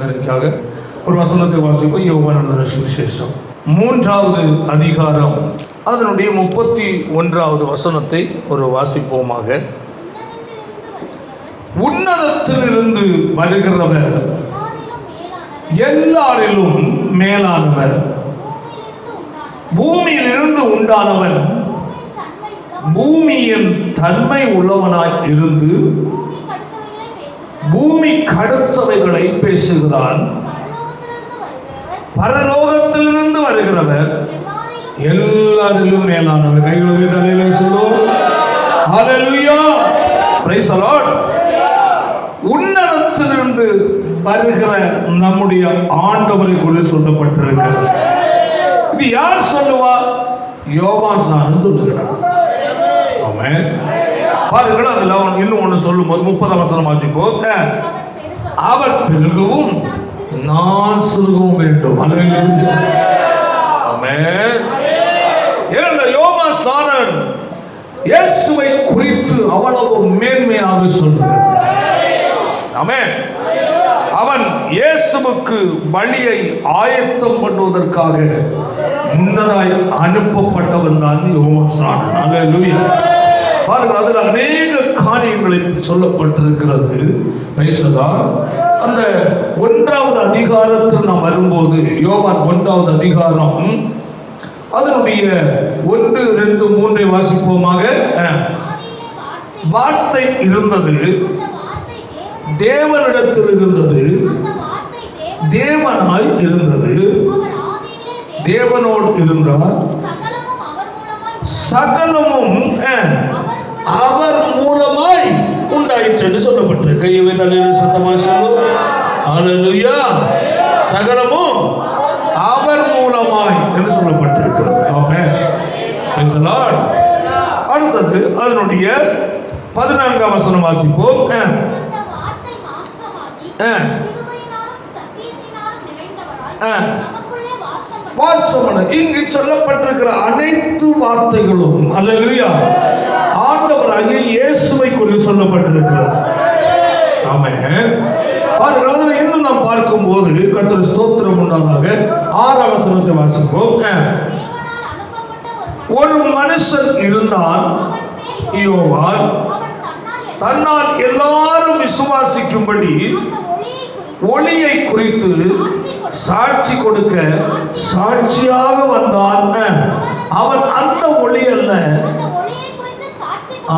ஆலோசனைக்காக ஒரு வசனத்தை வாசிப்போம். யோவான் எழுதின சுவிசேஷம் 3வது அதிகாரம் அதனுடைய 31வது வசனத்தை ஒரு வாசிப்போமாக. உன்னதத்திலிருந்து வருகிறவர் எல்லாரிலும் மேலானவர், பூமியிலிருந்து உண்டானவன் பூமியின் தன்மை உள்ளவனாய் இருந்து பூமி கடுத்தவைகளை பேசுகிறான். பரலோகத்திலிருந்து வருகிறவர் எல்லாரிலும் மேலானவர். கைகளை தலையில சொல்லுவோம். ஹல்லேலூயா, பிரைஸ் தி லார்ட். உன்னதத்திலிருந்து வருகிற நம்முடைய ஆண்டவரை குறித்து சொல்லப்பட்டிருக்கிறது. இது யார் சொல்லுவா? யோவான் ஸ்நானன் சொல்லுகிறார். ஆமென். பாருங்கள், அதுல இன்னும் ஒன்று சொல்லும்போது 30ஆம் வசனம் வாசிப்போம். அவர் பெருகவும் நான் சிறுகவும் வேண்டும். ஆமென். இரண்டு யோவான் ஸ்நானன் இயேசுவை குறித்து அவ்வளவு மேன்மையாக சொல்கிறார். ஆமென். அவன் இயேசுவுக்கு பலியை ஆயத்தம் பண்ணுவதற்காக முன்னதாய் அனுப்பப்பட்டவன் தான் யோவான் ஸ்நானன். அல்லேலூயா. பாருங்கள், அதில் அநேக காரியங்களை சொல்லப்பட்டிருக்கிறது. அந்த 1வது அதிகாரத்தில் நாம் வரும்போது, யோவான் 1வது அதிகாரம் அதனுடைய 1, 2, 3 வாசிப்போமாக. வார்த்தை இருந்தது, தேவனிடத்தில் இருந்தது, தேவனாய் இருந்தது, தேவனோடு இருந்தார், சகலமும் அவர் மூலமாய் உண்டாயிற்று என்று சொல்லப்பட்டிருக்கு. கையை தலையில சத்தமாக சொல்லுவோம். ஹல்லேலூயா. சகலமும் அவர் மூலமாய் என்று சொல்லப்பட்டிருக்கிறது. ஆமென். Praise the lord. அடுத்தது அதனுடைய 14ஆம் வசனம் வாசிப்போம். இங்கு சொல்லப்பட்டிருக்கிற அனைத்து வார்த்தைகளும் அல்லேலூயா ஆண்டவராகிய இயேசுவை குறித்து சொல்லப்பட்டிருக்கிறது. ஆமென். பாருங்கள், இன்னும் நாம் பார்க்கும்போது கர்த்தர் ஸ்தோத்திரம் உண்டாதாக 6ஆம் வசனத்தை வாசிப்போம். ஒரு மனுஷன் இருந்தான், யோவான், தன்னால் எல்லாரும் விசுவாசிக்கும்படி ஒளியை குறித்து சாட்சி கொடுக்க சாட்சியாக வந்தான். அவன் அந்த ஒளி அல்ல.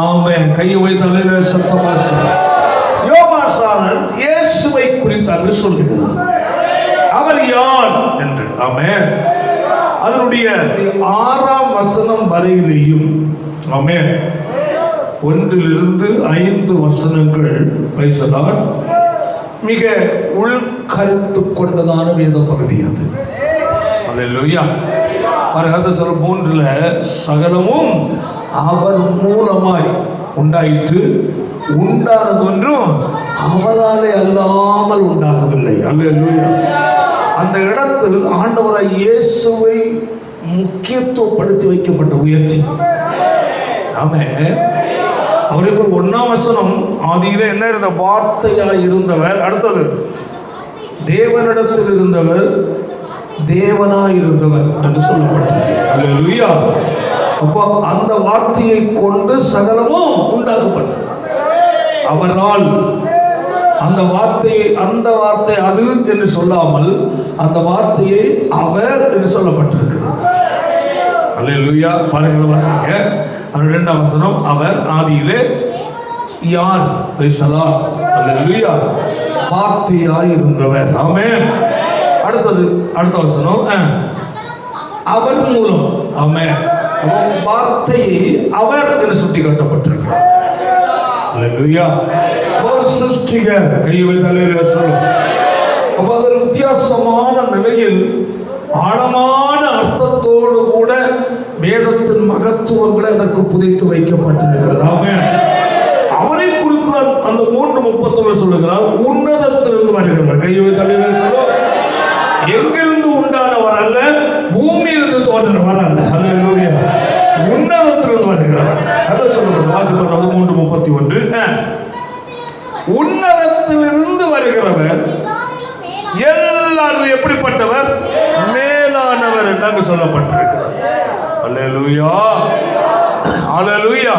ஆமென். கையை வைத்து சத்தமாக யோவான் ஸ்நானன் இயேசுவை குறித்து சொல்லுகிறார். அவர் யார் என்று. ஆமென். அதனுடைய 6ஆம் வசனம் வரையிலேயும் ஆமென் 1லிருந்து 5 வசனங்கள் பிரைஸ் தி லார்ட் மிக உள்கருத்து கொண்டதான வேத பகுதி அது. அல்லேலூயா. பாருங்க, சொல்ல 3ல சகலமும் அவர் மூலமாய் உண்டாயிற்று, உண்டானது ஒன்றும் அவராலே அல்லாமல் உண்டாகவில்லை. அல்லேலூயா. அந்த இடத்தில் ஆண்டவராய் இயேசுவை முக்கியத்துவப்படுத்தி வைக்கப்பட்ட உயர்ச்சி. ஆமென். அவருக்கு 1ஆம் வசனம், ஆதியிலே என்ன இருந்த? வார்த்தையாய் இருந்தவர். அடுத்தது தேவனிடத்தில் இருந்தவர், தேவனாய் இருந்தவர் என்று சொல்லப்பட்டது. அல்லேலூயா. அப்போ அந்த வார்த்தையை கொண்டு சகலமும் உண்டாக்கப்பட்டது அவரால். அந்த வார்த்தை அது என்று சொல்லாமல் அந்த வார்த்தையை அவர் என்று சொல்லப்பட்டிருக்கிறது. அல்லேலூயா. பாருங்கள், வாசிங்க. 2ஆம் வசனம், அவர் ஆதியிலே யார்? அல்லேலூயா. வார்த்தையாய் இருந்தவர். ஆமென். அடுத்த வசனம், அவர் மூலம். ஆமென். வார்த்தையை அவர் என்று சுட்டி காட்டப்பட்டிருக்கிறார். அல்லேலூயா. ஒரு சிருஷ்டிகர். கையை தலையில சொல்லும். அப்போ அது வித்தியாசமான நிலையில் ஆழமான அர்த்தத்தோடு கூட வேதத்தின் மகத்துவங்களை அதற்கு புதைத்து வைக்கப்பட்டிருக்கிறது. ஆமென். அவரை குறித்து அந்த 3:31 சொல்லுகிறார். உன்னதத்திலிருந்து வருகிறவர். கையை தலையில சொல்லும். எங்கிருந்து உண்டானவர் அல்ல, பூமியிலிருந்து தோன்றினவர் அல்ல. அல்லேலூயா. உன்னதத்திலிருந்து வருகிறவர். அதை சொல்லப்பட்ட வாசிப்பது 3:31. உன்னதத்திலிருந்து வருகிறவர் எல்லாரும் எப்படிப்பட்டவர்? மேலானவர் என்று சொல்லப்பட்டிருக்கிறார். அல்லேலூயா, அல்லேலூயா.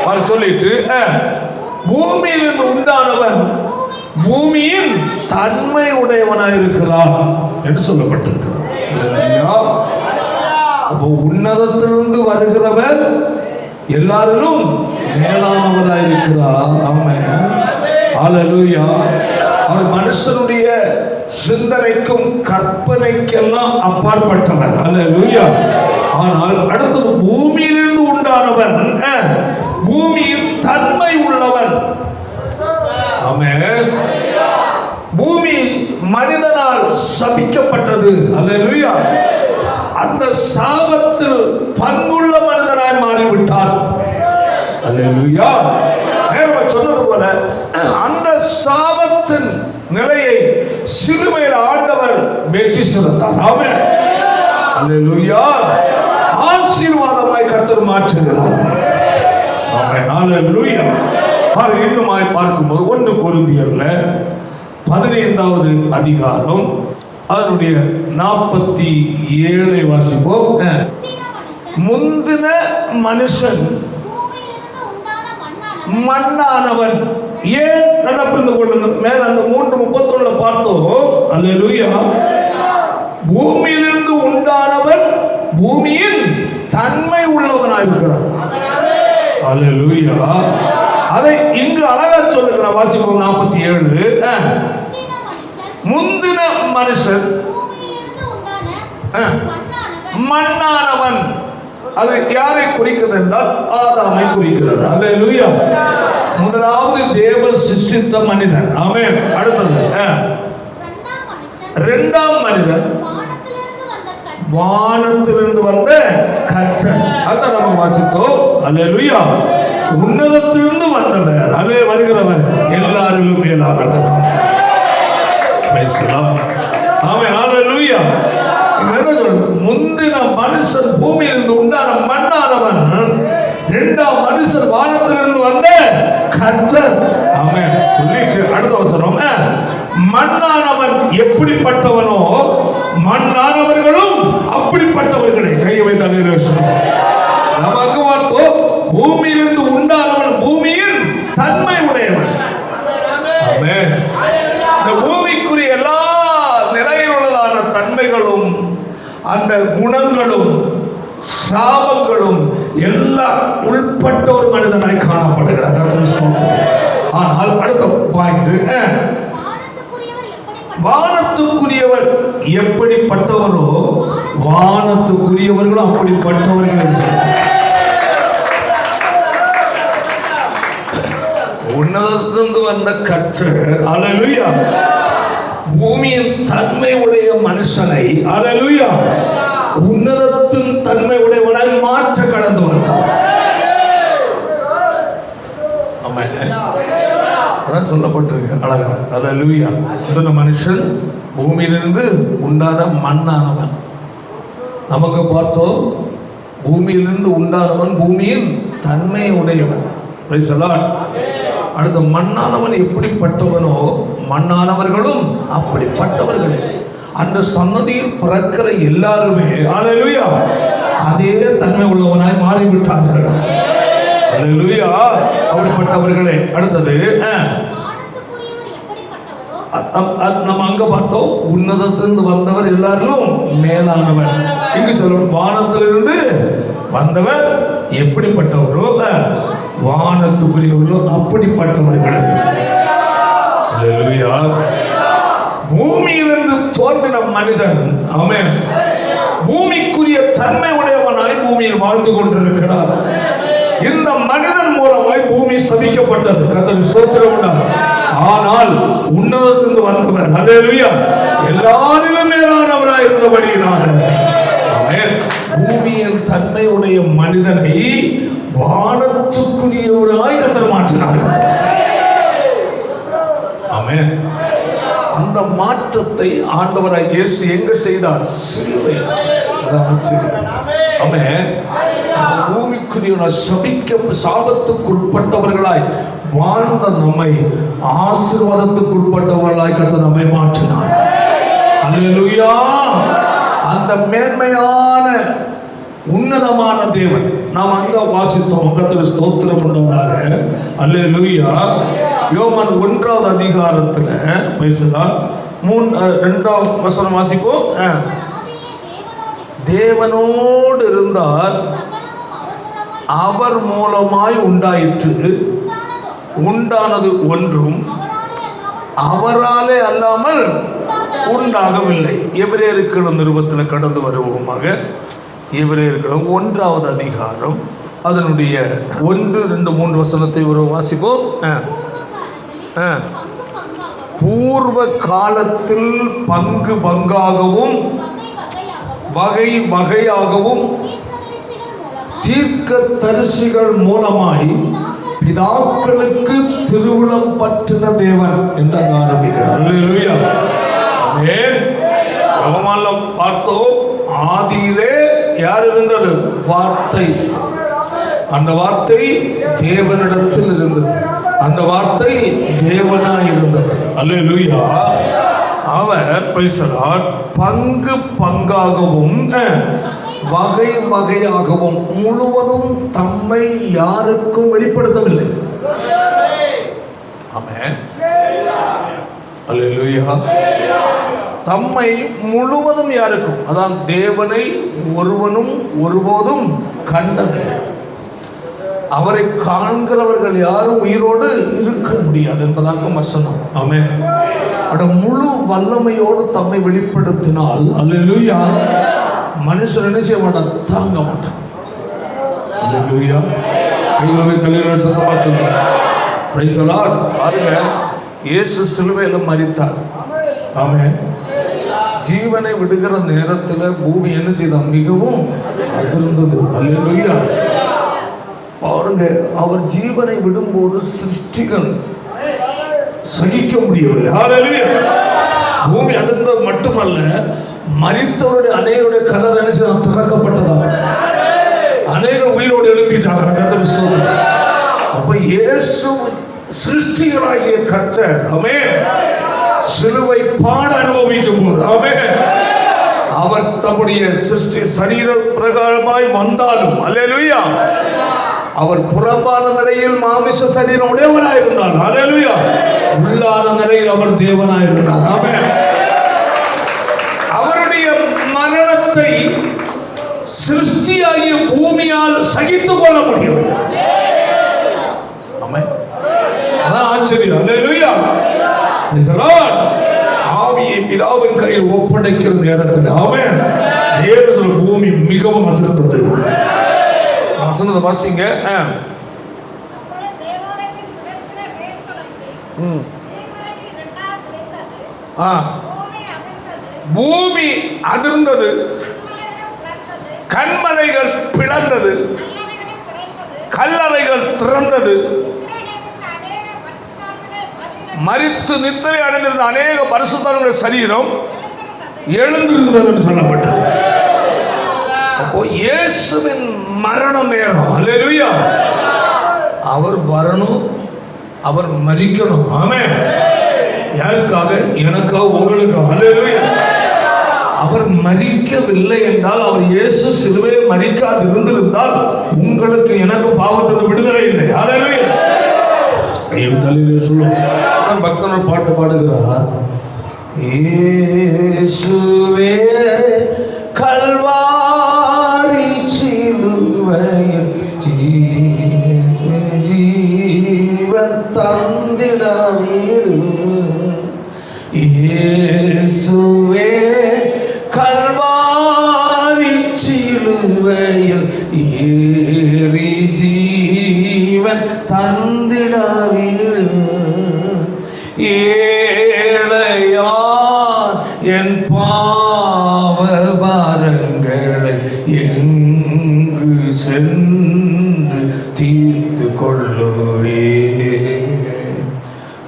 அவர் சொல்லிட்டு பூமியிலிருந்து உண்டானவன் பூமியின் தன்மை உடையவனாயிருக்கிறான் என்று சொல்லப்பட்டிருக்கிறார். அல்லேலூயா. அப்போ உன்னதத்திலிருந்து வருகிறவர் எல்லாரும் மேலானவராயிருக்கிறார். ஆமென். அல்லேலூயா. அவர் மனுஷனுடைய சிந்தனைக்கும் கற்பனைக்கெல்லாம் அப்பாற்பட்டவர். அல்லேலூயா. ஆனால் அடுத்தது பூமியிலிருந்து உண்டானவன் பூமியின் தன்மை உள்ளவன். ஆமென். பூமி மனிதனால் சபிக்கப்பட்டது. அல்லேலூயா. அந்த சாபத்தில் பங்குள்ள மனிதனாய் மாறிவிட்டார். அல்லேலூயா. சொன்னது போல அந்த சாபத்தின் நிலையை சிலுவையில் ஆண்டவர் வெற்றி சிறந்தார். ஆமென். அல்லேலூயா. ஆசீர்வாதமாய் கர்த்தர் மாற்றுகிறார். ஆமென். அல்லேலூயா. இன்னுமாய் பார்க்கும்போது 1 கொரிந்தியர்ல 15வது அதிகாரம் அதனுடைய 47 வாசிப்போம். முந்தின மனுஷன் மண்ணானவன். ஏன் நல்லா புரிந்து கொள்ளுங்கள். மேல அந்த 3:31 பார்த்தோம். அல்லேலூயா. பூமியிலிருந்து உண்டானவன் பூமியின் தன்மை உள்ளவனாயிருக்கிறார். அல்லேலூயா. அதை இங்கு அழகா சொல்லுகிறார். வாசிப்போம் 47. முந்தின மனுஷன் மண்ணானவன். அது யாரை குறிக்கிறது என்றால் ஆதாமை குறிக்கிறது. அல்லேலூயா. முதலாவது தேவன் சிருஷ்டித்த மனிதன். ஆமென். அடுத்தது இரண்டாம் மனிதன் வானத்திலிருந்து வந்த கர்த்தர். அதான் நம்ம வாசித்தோம். அல்லேலூயா. உன்னதத்திலிருந்து வந்தவர். அல்லே வருகிறவர் எல்லாரிலும் மேலானவர். ஆமென். அல்லேலூயா. முந்தின மனுஷன் பூமியிலிருந்து உண்டான மண்ணானவன், இரண்டாம் மனுஷன் வானத்திலிருந்து வந்த கர்த்தர். ஆமென். சொல்லிட்டு அடுத்த வசனம், மண்ணானவன் எப்படிப்பட்டவனோ மண்ணானவர்களும் அப்படிப்பட்டவர்களே. கையை வைத்த நமக்கு பார்த்தோம். பூமியிலிருந்து உண்டானவன் பூமியின் தன்மை உடையவன். ஆமென். இந்த பூமிக்குரிய எல்லா நிலையில் உள்ளதான தன்மைகளும் அந்த குணங்களும் சாபங்களும் எல்லாம் உள்பட்ட ஒரு மனிதனாய் காணப்படுகிறார். ஆனால் அடுத்த பாயிண்ட், வானத்துக்குரியவர் எப்படிப்பட்டவரோ வானத்துக்குரியவர்களும் அப்படிப்பட்டவர்கள். உன்னதத்திலிருந்து வந்த கர்த்தர். அல்லேலூயா. பூமியின் தன்மை உடைய மனுஷனை அல்லேலூயா உன்னதத்தின் தன்மை உடையவனாய் மாற்ற கடந்து வந்தார். அதான் சொல்லப்பட்டிருக்கு அழகா. அல்லேலூயா. இந்த மனுஷன் பூமியிலிருந்து உண்டான மண்ணானவன். நமக்கு பார்த்தோம், பூமியிலிருந்து உண்டானவன் பூமியின் தன்மை உடையவன். அடுத்த மண்ணானவன் எப்படிப்பட்டவனோ மண்ணானவர்களும் அப்படிப்பட்டவர்களே. அந்த சன்னதியில் பிறக்கிற எல்லாருமே அல்லேலூயா அதே தன்மை உள்ளவனாய் மாறிவிட்டார்கள். அல்லேலூயா. அப்படிப்பட்டவர்களே. அடுத்தது நம்ம அங்க பார்த்தோம், உன்னதத்திலிருந்து வந்தவர் எல்லாரும் மேலானவர். இங்கு சொல்லணும், வானத்திலிருந்து வந்தவர் எப்படிப்பட்டவரோ வானத்துக்குரியவர்களோ அப்படிப்பட்டவர்கள். அல்லேலூயா. பூமியிலிருந்து தோன்றின மனிதன் ஆமென் பூமிக்குரிய தன்மை உடையவனாய் பூமியில் வாழ்ந்து கொண்டிருக்கிறார். இந்த மனிதன் மூலமாய் பூமி சபிக்கப்பட்டது. கர்த்தருக்கு ஸ்தோத்திரம். ஆனால் உன்னதத்திலிருந்து வந்தவர் அல்லேலூயா எல்லாரிலும் மேலானவராய் இருந்தபடியினால பூமியின் தன்மை உடைய மனிதனை வானத்துக்குரியவராய் கர்த்தர் மாற்றினார்கள். ஆமென். அந்த மாற்றத்தை ஆண்டவராய் இயேசு எங்க செய்தார்? சிலுவையில். ஆமென். பூமிக்குரிய சாபத்துக்குட்பட்டவர்களாய் வாழ்ந்த நம்மை ஆசீர்வாதத்துக்குட்பட்டவர்களாய் கர்த்தர் நம்மை மாற்றினார். அல்லேலூயா. அந்த மேன்மையான உன்னதமான தேவன் நாம் அங்க வாசித்தோம். கர்த்தருக்கு ஸ்தோத்திரம் உண்டாதாக. அல்லேலூயா. யோவான் 1வது அதிகாரத்துல பேசுகிறார். 2வது வசனம் வாசிப்போம். தேவனோடு இருந்தார், அவர் மூலமாய் உண்டாயிற்று, உண்டானது ஒன்றும் அவராலே அல்லாமல் உண்டாகவில்லை. எபிரேயருக்கு நிருபத்தில் கடந்து வருவோமாக. எபிரேயருக்கு 1வது அதிகாரம் அதனுடைய 1, 2, 3 வசனத்தை ஒரு வாசிப்போம். பூர்வ காலத்தில் பங்கு பங்காகவும் வகை வகையாகவும் தீர்க்க தரிசிகள் மூலமாய் பிதாக்களுக்கு திருவுளம் பற்றின தேவன் என்று ஆரம்பிக்கிறார். பார்த்தோம். ஆதியிலே யார் இருந்தது? வார்த்தை. அந்த வார்த்தை தேவனிடத்தில் இருந்தது. அந்த வார்த்தை தேவனாய் இருந்தவர். அல்லேலூயா. அவர் பேசுகிறார், பங்கு பங்காகவும் வகை வகையாகவும் முழுவதும் தம்மை யாருக்கும் வெளிப்படுத்தவில்லை. ஆமென். அல்லேலூயா. தம்மை முழுவதும் யாருக்கும், அதான் தேவனை ஒருவனும் ஒருபோதும் கண்டதில்லை. அவரை காண்கிறவர்கள் யாரும் உயிரோடு இருக்க முடியாது என்பதாக வசனம். ஆமென். முழு வல்லமையோடு தம்மை வெளிப்படுத்தினால் அல்லேலூயா, மனுஷன் என்ன செய்ய மாட்டான்? தாங்க மாட்டான். அல்லேலூயா. பாருங்க, இயேசு சிலுவையில் மரித்தார். ஆமென். ஜீவனை விடுகிற நேரத்தில் பூமி என்ன செய்தான்? மிகவும் அதிர்ந்தது. அல்லேலூயா. பாருங்க, அவர் ஜீவனை விடும்போது சிருஷ்டிகள் சகிக்க முடியவில்லை. அல்லேலூயா. பூமி அதிர்ந்தது மட்டுமல்ல, மரித்தவருடைய அநேகருடைய கல்லறை என்ன செய்ய திறக்கப்பட்டதா? அநேக உயிரோடு எழுப்பிட்டாங்க. அப்ப இயேசு சிருஷ்டிகளாகிய கர்த்தர், ஆமென், சிலுவை பாட அனுபவிக்கும் போது, ஆமென், அவர் தம்முடைய சிருஷ்டி சரீர பிரகாரமாய் வந்தாலும், அல்லேலூயா, அவர் புறம்பான நிலையில் மாமிச சரீரம் உடையவனாய் இருந்தார். அல்லேலூயா. உள்ளான நிலையில் அவர் தேவனாய் இருந்தார். ஆமென். அவருடைய மரணத்தை சிருஷ்டியாகிய பூமியால் சகித்துக் கொள்ள முடியவில்லை. ஆமென். அதான் ஆச்சரியம். அல்லேலூயா. ஆவியை பிதாவின் கையில் ஒப்படைக்கிற நேரத்தில், ஆமென், நேரத்தில் பூமி மிகவும் அதிர்ந்தது. வசனத்தை வாசிங்க. பூமி அதிர்ந்தது, கண்மலைகள் பிளந்தது, கல்லறைகள் திறந்தது, மரித்து நித்திரை அடைந்திருந்த அநேக பரிசுத்தருடைய சரீரம் எழுந்திருந்தது என்று சொல்லப்பட்டது. அப்போ இயேசுவின் மரண நேரம், அல்லேலூயா, அவர் வரணும், அவர் மரிக்கணும். ஆமென். யாருக்காக? எனக்காக, உங்களுக்கு. அல்லேலூயா. அவர் மரிக்கவில்லை என்றால், அவர் இயேசு சிலுவையை மரிக்காது இருந்திருந்தால் உங்களுக்கு எனக்கு பாவத்திற்கு விடுதலை இல்லை. அல்லேலூயா. சொல்லும் பக்தனோட பாட்டு பாடுகிறார். இயேசுவே கல்வாரி சிலுவையில் ஜீவன் தந்திட வீடு. இயேசுவே கல்வாரி சிலுவையில் ஏறி ஜீவன் தந்திட வீடு. ஏழையார் என் பாவ பாரங்களை எங்கு சென்று தீர்த்து கொள்ளுவே.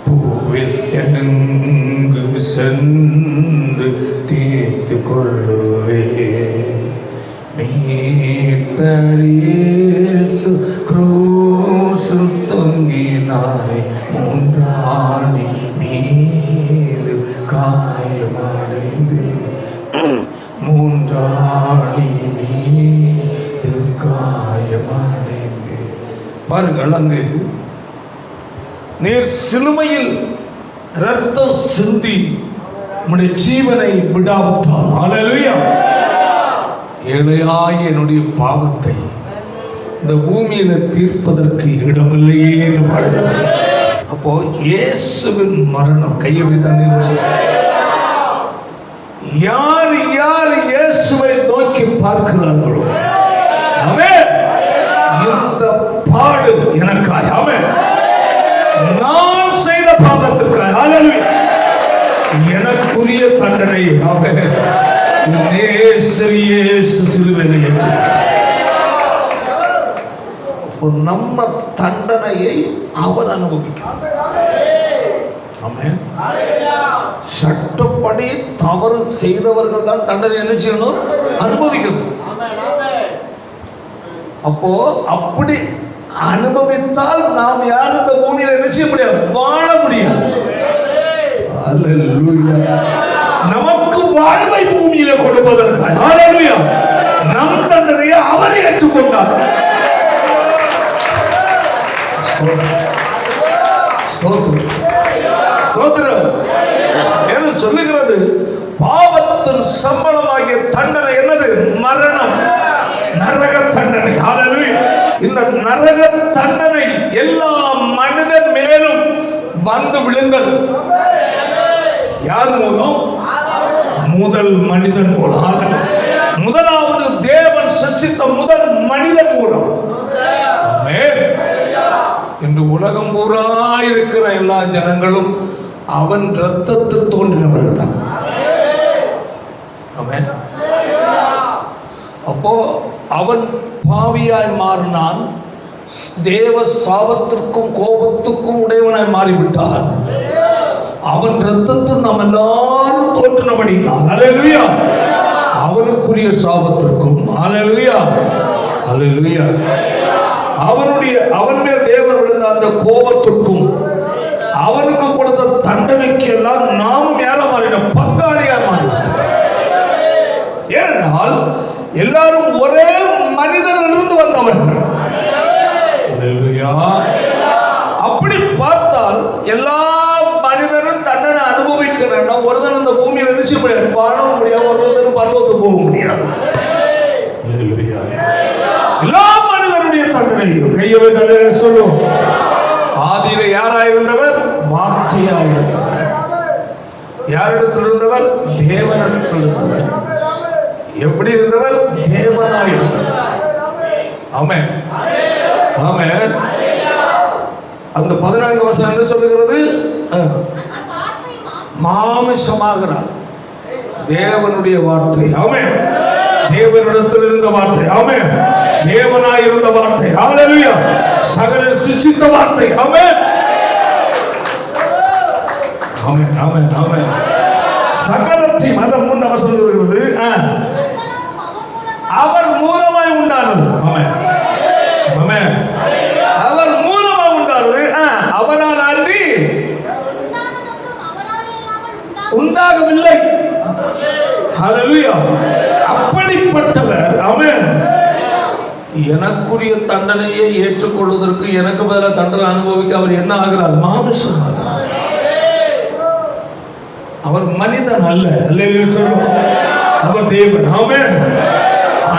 பூவில் எங்கு சென்று தீர்த்து கொள்ளுவே. மீட்பரேசு கிரூசில் தொங்கினாரே, மூன்றாணி மீது காயமடைந்து மூன்றாணி மீதில் காயமடைந்து. பாருங்கள், அங்கு நீர் சிலுவையில் இரத்தம் சிந்தி உம்முடைய ஜீவனை விடாவிட்டால், ஹல்லேலூயா, ஏழையாய் என்னுடைய பாவத்தை இந்த பூமியில தீர்ப்பதற்கு இடமில்லையே என்று பாடுகிறார். அப்போ இயேசுவின் மரணம் கையை வைத்தான். யார் யார் இயேசுவை நோக்கி பார்க்கிறார்களோ, ஆமென், இந்த பாடு எனக்காய், ஆமென், நான் செய்த பாவத்திற்காய், ஹல்லேலூயா, எனக்குரிய தண்டனை, ஆமென், இயேசு சிலுவையில் ஏற்றார். அப்போ நம்ம தண்டனையை அவர் அனுபவிக்கிறார். ஆமென். சட்டப்படி தவறு செய்தவர்கள் தான் தண்டனை என்ன செய்யணும்? அனுபவிக்கணும். அப்போ அப்படி அனுபவித்தால் நாம் யாரும் இந்த பூமியில என்ன செய்ய முடியாது? வாழ முடியாது. ஹல்லேலூயா. நமக்கு வாழ்வை பூமியில கொடுப்பதற்காக, ஹல்லேலூயா, நம் தண்டனையை அவர் ஏற்றுக்கொண்டார். சொல்லுகிறது, பாவத்தின் சம்பளமாகிய தண்டனை என்னது? மரணம், நரக தண்டனை. ஹல்லேலூயா. இந்த நரக தண்டனை எல்லா மனிதன் மேலும் வந்து விழுந்தது. யார் மூலம்? முதல் மனிதன் மூலம். முதலாவது தேவன் சிருஷ்டித்த முதல் மனிதன் மூலம். இன்று உலகம் பூரா இருக்கிற எல்லா ஜனங்களும் அவன் இரத்தத்தில் தோன்றினவர்கள் தான். அப்போ அவன் பாவியாய் மாறினான், தேவ சாபத்திற்கும் கோபத்துக்கும் உடையவனாய் மாறிவிட்டான். அவன் இரத்தத்தில் நாம் எல்லாரும் தோன்றினபடியால், ஹல்லேலூயா, அவனுக்குரிய சாபத்திற்கும், ஹல்லேலூயா, ஹல்லேலூயா, அவன் மேல் தேவன் விழுந்த அந்த கோபத்திற்கும் அவனுக்கு கொடுத்த தண்டனைக்கு எல்லாம் நாமும் யாரா மாறினோம்? பங்காளியா மாறினோம். ஏனென்றால் எல்லாரும் ஒரே மனிதனிலிருந்து வந்தவர்கள். அப்படி பார்த்தால் எல்லா மனிதனும் தண்டனை அனுபவிக்கிறேன்னா ஒருத்தன் அந்த பூமியில் நினைச்சு முடியாது, வாழவும் முடியாது, ஒருத்தரும் பரலோகத்துக்கு போக முடியாது. எல்லா மனிதனுடைய தண்டனை கையவை தண்டனை சொல்லும். ஆதியில யாராயிருந்தவர்? வார்த்தையாயிருந்தவர். யாரிடத்தில் இருந்தவர்? தேவனிடத்தில் இருந்தவர். எப்படி இருந்தவர்? தேவனாயிருந்தவர். ஆமென், ஆமென். அந்த 14 வசனம் என்ன சொல்லுகிறது? மாமிசமாகிறார். தேவனுடைய வார்த்தை, ஆமென், தேவனிடத்தில் இருந்த வார்த்தை, ஆமென், தேவனாய் இருந்த வார்த்தை, ஹல்லேலூயா, சகல சிருஷ்டித்த வார்த்தை, ஆமென், ஆமென், ஆமென், ஆமென். சகலத்தையும் அத முன்ன வசனம் சொல்கிறது, அவர் மூலமாய் உண்டானது, ஆமென், ஆமென், அவர் மூலமாய் உண்டானது, அவரால் அன்றி உண்டாகவில்லை. ஹல்லேலூயா. அப்படிப்பட்டவர், ஆமென், எனக்குரிய தண்டனையை ஏற்றுக்கொள்வதற்கு எனக்கு பதிலாக தண்டனை அனுபவிக்க அவர் என்ன ஆகிறார்? மாமிசம். அவர் மனிதன் அல்ல. ஹல்லேலூயா சொல்லுவோம். அவர் தேவன், ஆமென்.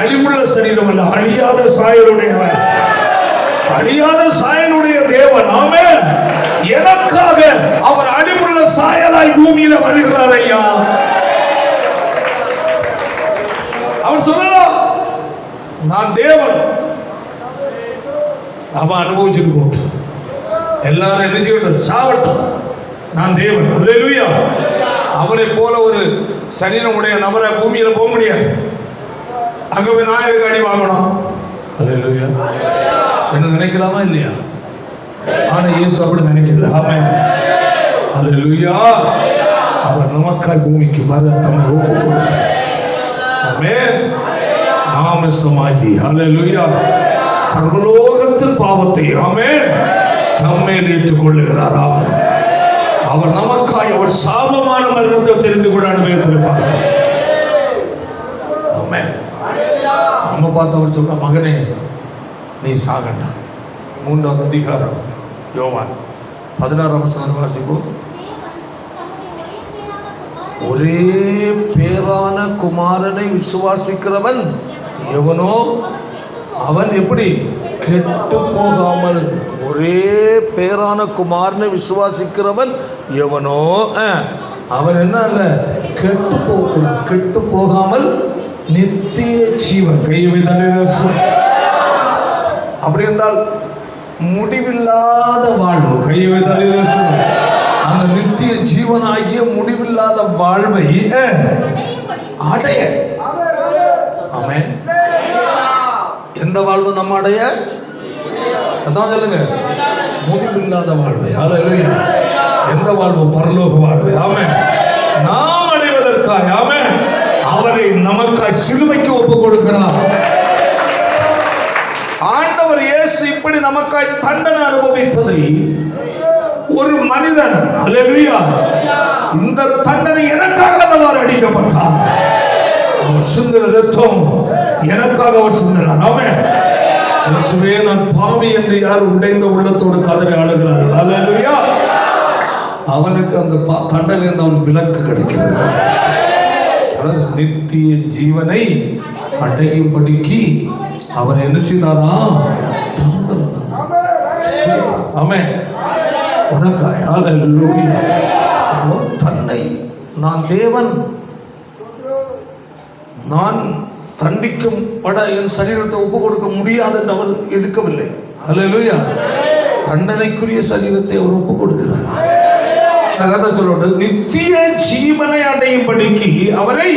அழிவுள்ள சரீரம் அல்ல, அழியாத சாயலுடையவர், அழியாத சாயலுடைய தேவன், ஆமென். எனக்காக அவர் அழிவுள்ள சாயலாய் பூமியில வருகிறார். ஐயா, அவர் சொல்லலாம், நான் தேவன், அவன் அனுபவிச்சுட்டு போட்டு எல்லாரும் என்ன செய்யட்டும்? சாவட்டும், நான் தேவன். ஹல்லேலூயா. அவனை போல ஒரு சரீரம் உடைய நபரை பூமியில போக முடியாது. அங்க போய் நாயக அடி வாங்கணும். ஹல்லேலூயா. என்ன நினைக்கலாமா இல்லையா? ஆனா இயேசு அப்படி நினைக்கல. ஆமென், ஹல்லேலூயா. அவர் நமக்காய் பூமிக்கு வர தம்மை ஒப்பு கொடுத்தார். ஆமென். மாமிசமாகி, ஹல்லேலூயா, சர்வலோகத்தின் பாவத்தை, ஆமென், தம்மேல் ஏற்றுக்கொள்ளுகிறார். ஆமென், அவர் நமக்காய் ஒரு சாபமான மரணத்தை தெரிந்து கூட அனுபவித்திருப்பார். நம்ம பார்த்து அவர் சொல்ற, மகனே நீ சாகண்டா. 3வது அதிகாரம் யோவான் 16ஆம் வசனம் வாசிப்போம். ஒரே பேரான குமாரனை விசுவாசிக்கிறவன் எவனோ அவன் எப்படி கெட்டு போகாமல், ஒரே பேரான குமாரனை விசுவாசிக்கிறவன் எவனோ அவன் என்ன இல்லை கெட்டு போகக்கூடாது, கெட்டு போகாமல் நித்திய ஜீவன் கைவிதல். அப்படி என்றால் முடிவில்லாத வாழ்வு கைவிதல். அந்த நித்திய ஜீவனாகிய முடிவில்லாத வாழ்வை அடைய. ஆமென். எந்த வாழ்வு நம்ம அடைய? அதான் சொல்லுங்க, முடிவில்லாத வாழ்வு. ஹல்லேலூயா. எந்த வாழ்வு? பரலோக வாழ்வு. ஆமென். நாம் அடைவதற்காக ஆமென் அவரை நமக்காய் சிலுவைக்கு ஒப்பு கொடுக்கிறார். ஆண்டவர் இயேசு இப்படி நமக்காய் தண்டனை அனுபவித்ததை ஒரு மனிதன், ஹல்லேலூயா, இந்த தண்டனை எனக்காக அவர் அடிக்கப்பட்டார். அவர் சிந்தின ரத்தம் எனக்காக அவர் சிந்தினார். ஆமென். இயேசுவே நான் பாவி என்று யார் உடைந்த உள்ளத்தோடு கதறி அழுகிறார்கள், ஹல்லேலூயா, அவனுக்கு அந்த தண்டனையிலிருந்து அவன் விலக்கு கிடைக்கிறது. நித்திய ஜீவனை அடையும்படிக்கு அவர் என்ன செய்தாரா? ஆமென். உனக்காய் ஹல்லேலூயா. தன்னை நான் தேவன், நான் தண்டிக்கப்பட என் சரீரத்தை ஒப்பு கொடுக்க முடியாது என்று அவர் எடுக்கவில்லை. ஹல்லேலூயா. தண்டனைக்குரிய சரீரத்தை அவர் ஒப்பு கொடுக்கிறார். சொல்ல நித்திய ஜீவனை அடையும்படிக்கு அவரை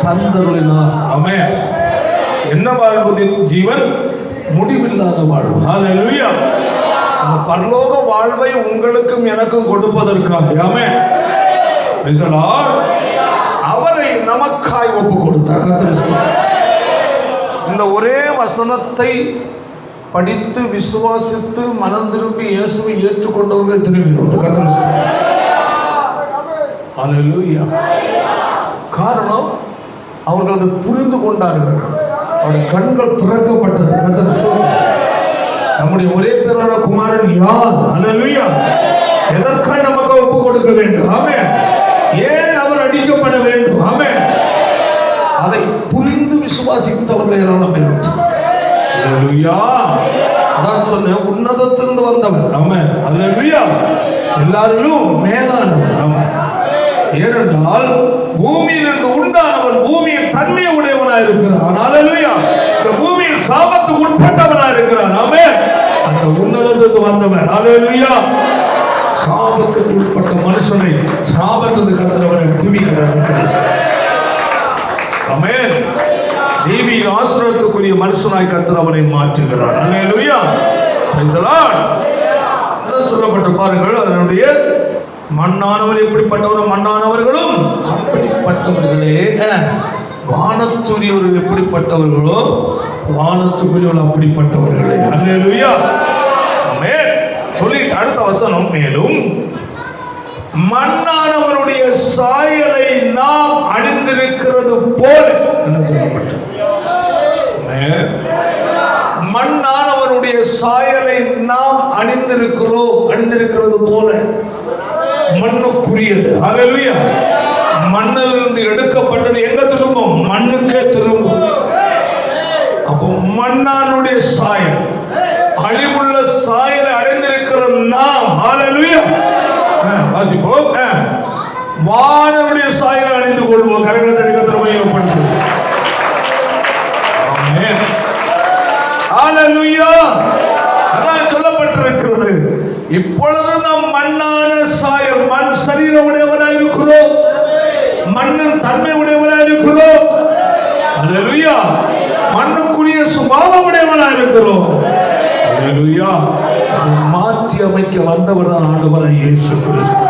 தந்தருளினார். ஆமென். என்ன வாழ்வு? ஜீவன், முடிவில்லாத வாழ்வு. ஹல்லேலூயா. அந்த பரலோக வாழ்வை உங்களுக்கும் எனக்கும் கொடுப்பதற்காக ஆமென் அவரை நமக்காய் ஒப்பு கொடுத்தார். இந்த ஒரே வசனத்தை படித்து விசுவாசித்து மனம் திரும்பி இயேசுவை ஏற்றுக்கொண்டவங்க திரும்பினோம். ஹல்லேலூயா. காரணம், அவர்கள் அதை புரிந்து கொண்டார்கள். அவருடைய கண்கள் திறக்கப்பட்டது. நம்முடைய ஒரே பேரான குமாரன் யார்? ஹல்லேலூயா. எதற்காய் நமக்கு ஒப்பு கொடுக்க வேண்டும்? ஆமென். ஏன் அவர் அடிக்கப்பட வேண்டும்? ஆமென். அதை புரிந்து விசுவாசித்தவர்கள் ஏராளம் பேர். ஹல்லேலூயா. நான் சொன்னேன், உன்னதத்திலிருந்து வந்தவர். ஆமென். ஹல்லேலூயா. எல்லாரிலும் மேலானவர். ஆமென். ஏனென்றால் பூமியிலிருந்து உண்டானவன் பூமியின் தன்மை உடையவனாய் இருக்கிறான். ஹல்லேலூயா. இந்த பூமியில் சாபத்துக்கு உட்பட்டவனாய் இருக்கிறான். ஆமென். அந்த உன்னதத்துக்கு வந்தவர். ஹல்லேலூயா. சாபத்துக்கு உட்பட்ட மனுஷனை சாபத்துக்கு கர்த்தர் விடுவிக்கிறார். ஆமென். தெய்வீக ஆசீர்வாதத்துக்குரிய மனுஷனாய் கர்த்தர் அவரை மாற்றுகிறார். ஹல்லேலூயா. Praise the lord. சொல்லப்பட்ட பாருங்கள், அதனுடைய மண்ணானவர் எப்படிப்பட்டவரும் மண்ணானவர்களும் அப்படிப்பட்டவர்களே. வானத்துரியவர்கள் எப்படிப்பட்டவர்களோ வானத்துக்குரியவர்கள் அப்படிப்பட்டவர்களே. ஹல்லேலூயா. ஆமென். சொல்லிட்டு அடுத்த வசனம், மேலும் மண்ணானவருடைய சாயலை நாம் அணிந்திருக்கிறது போல என்ன சொல்லப்பட்டது? மண்ணானவருடைய சாயலை நாம் அணிந்திருக்கிறது போல. மண்ணுக்குரியது. ஹல்லேலூயா. மண்ணிலிருந்து எடுக்கப்பட்டது எங்க திரும்பும்? மண்ணுக்கே திரும்பும். அப்போ மண்ணானுடைய சாயல், அழிவுள்ள சாயலை அடைந்திருக்கிற நாம், ஹல்லேலூயா, வாசிப்போம், வானவருடைய சாயலை அணிந்து கொள்வோம். கரங்களை தட்டி கர்த்தரை மகிமைப்படுத்துவோம். ஆமென். ஹல்லேலூயா. அதான் சொல்லப்பட்டிருக்கிறது, இப்பொழுது நாம் மண்ணான சாயல், மண் சரீரம் உடையவராய் இருக்கிறோம், மண்ணின் தன்மை உடையவராய் இருக்கிறோம். ஹல்லேலூயா. மண்ணுக்குரிய சுபாவம் உடையவராய் இருக்கிறோம். ஹல்லேலூயா. அதை மாற்றி அமைக்க வந்தவர் தான் ஆண்டவராய் இயேசு கிறிஸ்து.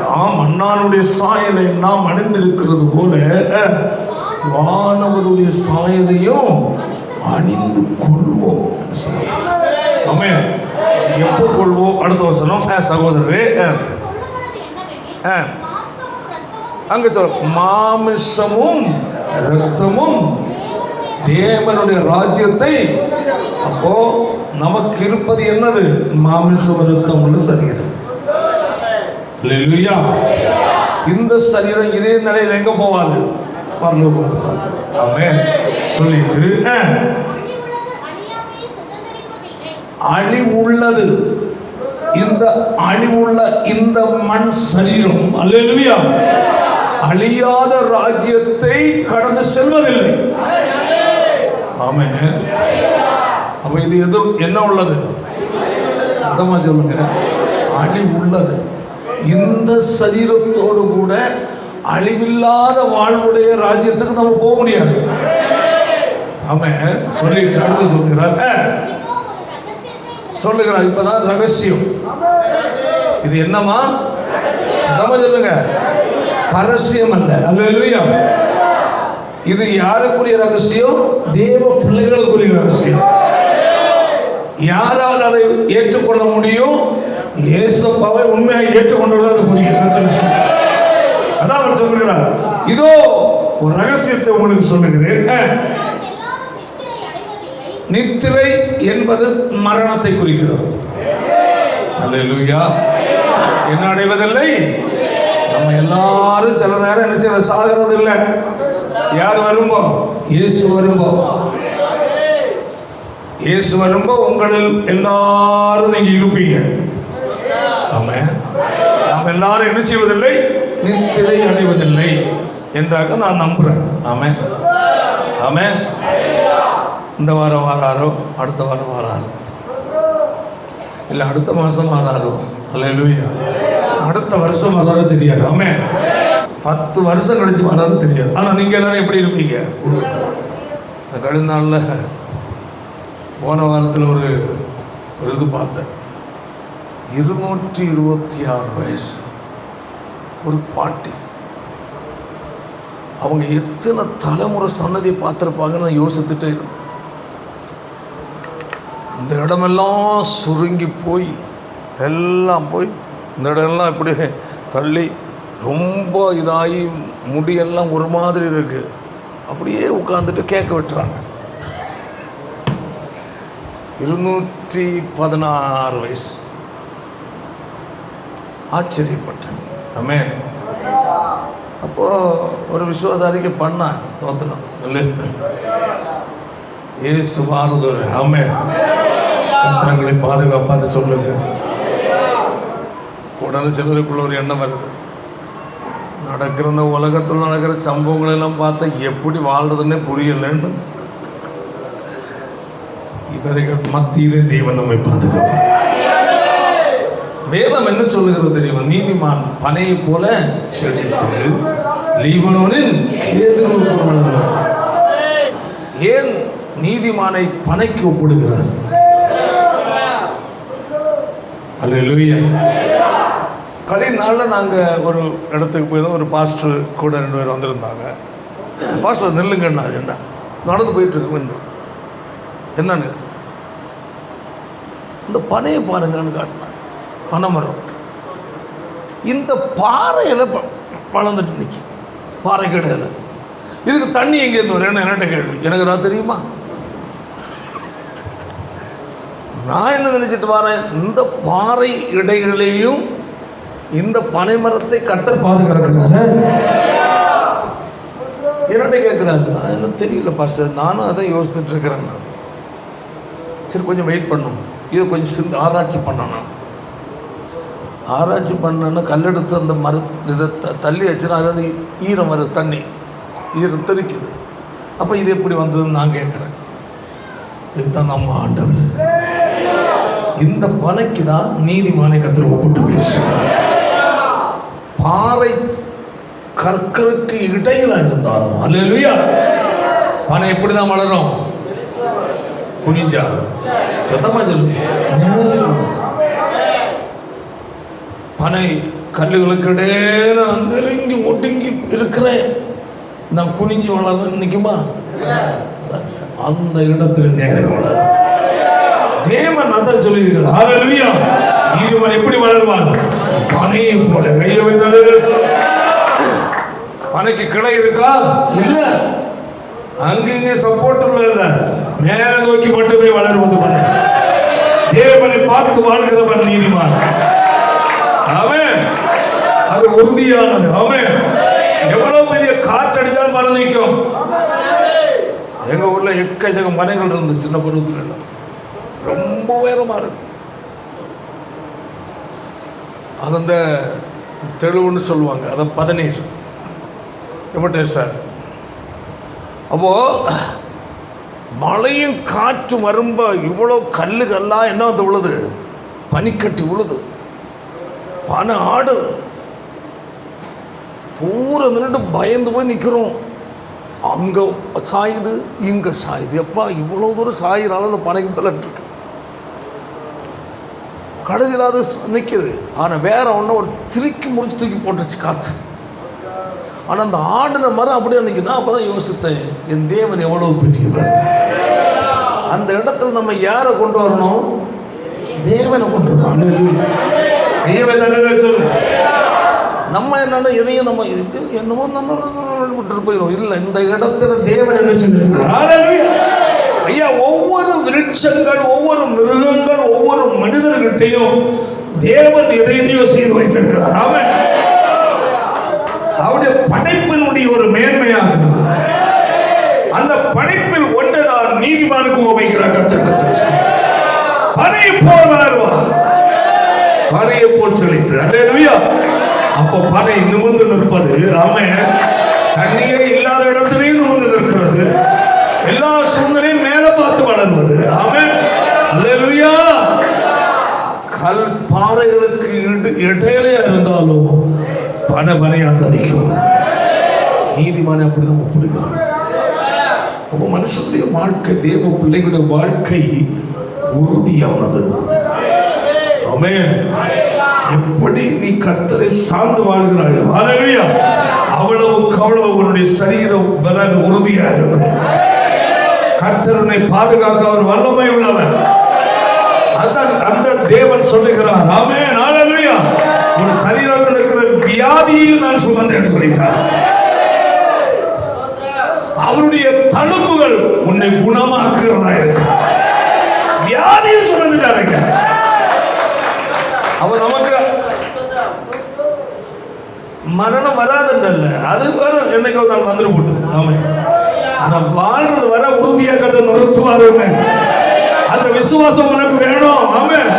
நாம் மண்ணானுடைய சாயலை நாம் அணிந்திருக்கிறது போல வானவருடைய சாயலையும் அணிந்து கொள்வோம். ஆமென். எப்போ கொள்வோம்? அடுத்த வசனம் சகோதரரே, அங்க சொல்ல மாமிசமும் இரத்தமும் தேவனுடைய ராஜ்யத்தை. அப்போ நமக்கு இருப்பது என்னது? மாமிசம் இரத்தம் உள்ள சரீரம். அல்லேலூயா. இந்த சரீரம் இதே நிலையில் எங்க போவாது? பரலோகம் போவாது. ஆமென் சொல்லிட்டு அழிவுள்ளது, இந்த அழிவுள்ள இந்த மண் சரீரம் அல்லேலூயா அழியாத ராஜ்யத்தை கடந்து செல்வதில்லை. ஆமென். அப்ப இது எது என்ன உள்ளது? அதமா சொல்லுங்க, அழிவுள்ளது. இந்த சரீரத்தோடு கூட அழிவில்லாத வாழ்வுடைய ராஜ்யத்துக்கு நம்ம போக முடியாது. ஆமென் சொல்லிட்டு அடுத்து சொல்லுகிறார் இப்பதான் ரகசியம். இது என்னமா? நம்ம சொல்லுங்க, பரஸ்யம் அல்ல. அல்லேலூயா. இது யாருக்குரிய ரகசியம்? தேவ பிள்ளைகளுக்குரிய ரகசியம். யாரால் அதை ஏற்றுக்கொள்ள முடியும்? இயேசுவை உண்மையை ஏற்றுக்கொண்டது அது புரியும். அதான் அவர் சொல்லுகிறார், இதோ ஒரு ரகசியத்தை உங்களுக்கு சொல்லுகிறேன். நித்திரை என்பது மரணத்தை குறிக்கிறது. அல்லேலூயா. என்ன அடைவதில்லை? நம்ம எல்லாரும் சில நேரம் என்ன செய்ய சாகிறது இல்லை. யார் வரும்போ? இயேசு வரும்போ. இயேசு வரும்போ உங்களில் எல்லாரும் நீங்க இருப்பீங்க. ஆமென். நாம் எல்லாரும் என்ன செய்வதில்லை? நித்திரை அடைவதில்லை என்றாக நான் நம்புறேன். ஆமென் ஆமென். இந்த வாரம் வாராரோ, அடுத்த வாரம் வாராரோ, இல்லை அடுத்த மாதம் வாராரோ, அல்லேலூயா, அடுத்த வருஷம் வராரோ தெரியாது. ஆமென். 10 வருஷம் கழிச்சு வராரோ தெரியாது. ஆனால் நீங்கள் எல்லாரும் எப்படி இருப்பீங்க? கழிந்த நாளில் போன வாரத்தில் ஒரு இது பார்த்தேன். 226 வயசு ஒரு பாட்டி. அவங்க எத்தனை தலைமுறை சன்னதியை பார்த்துருப்பாங்கன்னு நான் யோசித்துட்டே இருந்தேன். இந்த இடமெல்லாம் சுருங்கி போய் எல்லாம் போய் இந்த இடம்லாம் இப்படி தள்ளி ரொம்ப இதாகி முடியெல்லாம் ஒரு மாதிரி இருக்குது. அப்படியே உட்காந்துட்டு கேட்க விட்டுறாங்க. 216 வயசு. ஆச்சரியப்பட்டேன். ஆமென். அப்போது ஒரு விசுவாச அறிக்கை பண்ணான். தோத்திரம் இல்லை, ஏசு மாறுதல். ஆமென். கத்திரங்களை பாதுகாப்பான்னு சொல்லுங்க. உடனே சிலருக்குள்ள ஒரு எண்ணம் வருது, நடக்கிற இந்த உலகத்தில் நடக்கிற சம்பவங்களெல்லாம் பார்த்தா எப்படி வாழ்றதுன்னே புரியலன்னு. இவர்கள் மத்தியிலே தேவன் நம்மை பாதுகாப்பார். வேதம் என்ன சொல்லுகிறது தெரியுமா? நீதிமான் பனையை போல செழித்து லீபனோனின் கேதுருவுக்கு வளர்ந்தார். ஏன் நீதிமானை பனைக்கு ஒப்பிடுகிறார்? அல்லேலூயா. கடைசி நாளில் நாங்கள் ஒரு இடத்துக்கு போயிருந்தோம். ஒரு பாஸ்டர் கூட 2 பேர் வந்திருந்தாங்க. பாஸ்டர் நெல்லுங்கன்னாரு. என்ன நடந்து போயிட்டுருக்கு கொஞ்சம் என்னன்னு, இந்த பனையை பாருங்கன்னு காட்டினாங்க. பனைமரம் இந்த பாறையில் வளர்ந்துட்டு நிற்கி, பாறை கிடையாது. இதுக்கு தண்ணி எங்கேருந்து வரும்? என்னட்ட கேள்வி. எனக்கு தான் தெரியுமா? நான் என்ன நினச்சிட்டு வரேன், இந்த பாறை இடைகளையும் இந்த பனைமரத்தை கர்த்தர் பாதுகாக்கிறாரு. என்னட்ட கேட்குறாரு. நான் என்ன தெரியல பாஸ்டர், நானும் அதை யோசிச்சுட்டு இருக்கிறேன். சரி கொஞ்சம் வெயிட் பண்ணும், இதை கொஞ்சம் ஆராய்ச்சி பண்ணணும். ஆராய்ச்சி பண்ணோன்னா கல்லெடுத்து அந்த இதை தள்ளி வச்சுன்னா அது வந்து ஈரம் வருது, தண்ணி ஈரம் தெரிக்குது. அப்போ இது எப்படி வந்ததுன்னு நான் கேட்குறேன். இதுதான் நம்ம ஆண்டவர். இந்த பனைக்கு தான் நீதிமானை கர்த்தர் ஒப்பிட்டு பேசுகிறார். பாறை கற்கருக்கு இடையில இருந்தாலும் அல்லேலூயா, பனை எப்படி தான் வளரும்? குனிஞ்சா. சத்தமா சொல்லு. பனை கல்லுகளுக்கு இடையில நெருங்கி ஒடுங்கி இருக்கிறேன், நான் குனிஞ்சு வளர நிற்குமா? அந்த இடத்துல நேரம் வளரும். தேவன் அதான் சொல்லியிருக்கிறார். ஹல்லேலூயா. நீதிமான் எப்படி வளருவார்? பனையை போல. கையை வைத்தாலே பனைக்கு கிளை இருக்கா? இல்ல. அங்கங்கே சப்போர்ட் இல்ல, மேல நோக்கி மட்டுமே வளருவது பனை. தேவனை பார்த்து வாழ்கிறவன் நீதிமான். ஆமென். அது உறுதியானது. ஆமென். எவ்வளவு பெரிய காற்றடித்தாலும் மரம் நிற்கும். எங்க ஊர்ல எக்கச்சக்க மரங்கள் இருந்து சின்ன பருவத்தில் ரொம்ப உயரமா இருக்கு. அது அந்த தெளிவுன்னு சொல்லுவாங்க, அதை பதநீர் ரொம்ப டேஸ்டாக. அப்போ மழையும் காற்று வரும்ப இவ்வளோ கல்லாக என்ன வந்து விழுது? பனிக்கட்டி விழுது, பனை ஆடு. தூரம் நின்று பயந்து போய் நிற்கிறோம். அங்கே சாயுது, இங்கே சாயுது. எப்பா இவ்வளோ தூரம் சாயினாலும் அந்த பனைக்கு பிள்ளைட்டு இருக்கு. கடைசியில் அது நிற்கிது. ஆனால் வேற ஒன்று ஒரு திருக்கி முடிச்சு தூக்கி போட்டுச்சு காற்று. ஆனால் அந்த ஆடின மரம் அப்படியே நிற்குது. அப்போ தான் யோசித்தேன், என் தேவன் எவ்வளோ பெரியவர். அந்த இடத்துல நம்ம யாரை கொண்டு வரணும்? தேவனை கொண்டு வரணும். சொல்லு. நம்ம என்னன்னா எதையும் நம்ம என்னமோ நம்ம விட்டுட்டு போயிடும். இல்லை, இந்த இடத்துல தேவன் என்ன செஞ்சிருக்கிறார்? ஐயா, ஒவ்வொரு விருட்சங்கள், ஒவ்வொரு மிருகங்கள், ஒவ்வொரு மனிதர்கிட்டையும் தேவன் எதையோ செய்து வைத்திருக்கிறார். அவன் அவருடைய படைப்பினுடைய ஒரு மேன்மையாக அந்த படைப்பில் ஒன்றைதான் நீதிமானுக்கு உபயோகிக்கிறார். கர்த்தர் பனையை போல் வளருவார், பனையை போல் செழித்து. அல்லேலூயா. அப்போ பனை நிமிர்ந்து நிற்பது. ஆமென். தண்ணியே இல்லாத இடத்திலேயும் நிமிர்ந்து நிற்கிறது. எல்லா சூழ்நிலையும் மேல பார்த்து வளர்வது. ஆமென். அல்லேலூயா. கல் பாறைகளுக்கு இடையிலே இருந்தாலும் பனையா தரிக்கும். நீதிமானை அப்படிதான் ஒப்பிடுகிறார். அப்போ மனுஷனுடைய வாழ்க்கை, தேவ பிள்ளைகளுடைய வாழ்க்கை உறுதியானது. ஆமென். எப்படி நீ கர்த்தரை சார்ந்து வாழ்கிறாய், ஹல்லேலூயா, அவ்வளவுக்கு அவ்வளவு உன்னுடைய சரீரம் பலன் உறுதியா இருக்கும். கர்த்தரனை பாதுகாக்க அவர் வல்லமை உள்ளவர். அந்த தேவன் சொல்லுகிறார். ஆமென். ஹல்லேலூயா. ஒரு சரீரத்தில் இருக்கிற வியாதியை நான் சுமந்தேன் சொல்லிட்டார். அவருடைய தழும்புகள் உன்னை குணமாக்குறதா இருக்கு. வியாதியை சுமந்துட்டாருங்க. அவ நமக்கு மரணம் வராதுல்ல, அது வரும், என்னைக்கோ நான் வந்துட்டு போட்டு. ஆமா. ஆனா வாழ்றது வர உறுதியாக நிறுத்துவாரு. அந்த விசுவாசம் உனக்கு வேணும். ஆமென்.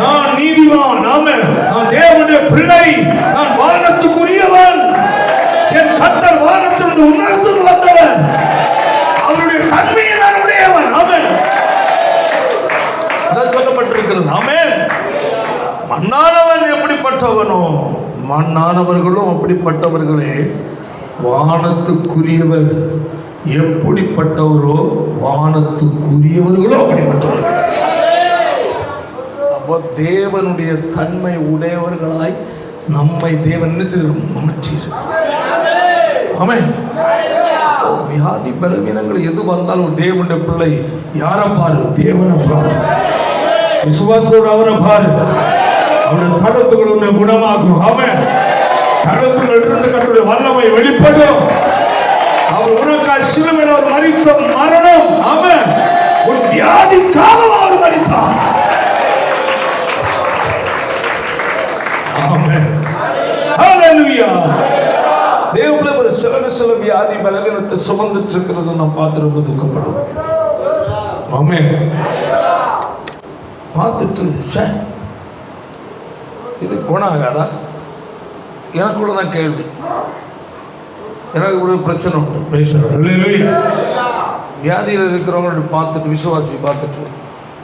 நான் நீதிமான். ஆமென். நான் தேவனுடைய பிள்ளை. நான் வானத்துக்குரியவன். என் கர்த்தர் வானத்திலிருந்து உன்னதத்திலிருந்து வந்தவன். அவருடைய தன்மையை நான் உடையவன். ஆமென். அதான் சொல்லப்பட்டிருக்கிறது. ஆமென். மண்ணானவன் எப்படிப்பட்டவனோ மண்ணானவர்களும் அப்படிப்பட்டவர்களே. வானத்துக்குரியவர் எப்படிப்பட்டவரோ வானத்துக்குரியவர்களும் அப்படிப்பட்டவர்கள். அப்போ தேவனுடைய தன்மை உடையவர்களாய் நம்மை தேவன் மாற்றியிருக்கிறார். ஆமென். வியாதி பலவீனங்கள் எது வந்தாலும் தேவனுடைய பிள்ளை யாரை பாரு? தேவனை பாரு. விசுவாசத்தோடு அவரை பாரு. அவருடைய தடுப்புகள் உன்னை குணமாக்கும். ஆமென். தடுப்புகள் இருந்து கர்த்தருடைய வல்லமை வெளிப்படும். அவர் உனக்காக சிலுவையில் அவர் மரித்த மரணம். ஆமென். உன் வியாதிக்காக அவர் மரித்தார். ஆமென். ஹல்லேலூயா. தேவனுடைய ஒரு சில வியாதி பலவீனத்தை சுமந்துட்டு இருக்கிறது நாம் பார்த்து ரொம்ப துக்கப்படுவோம். ஆமென். பார்த்துட்டு இது குணம் ஆகாதா? எனக்குள்ள தான் கேள்வி. எனக்கு இப்படி பிரச்சனை உண்டு. வியாதியில் இருக்கிறவங்களோட பார்த்துட்டு, விசுவாசி பார்த்துட்டு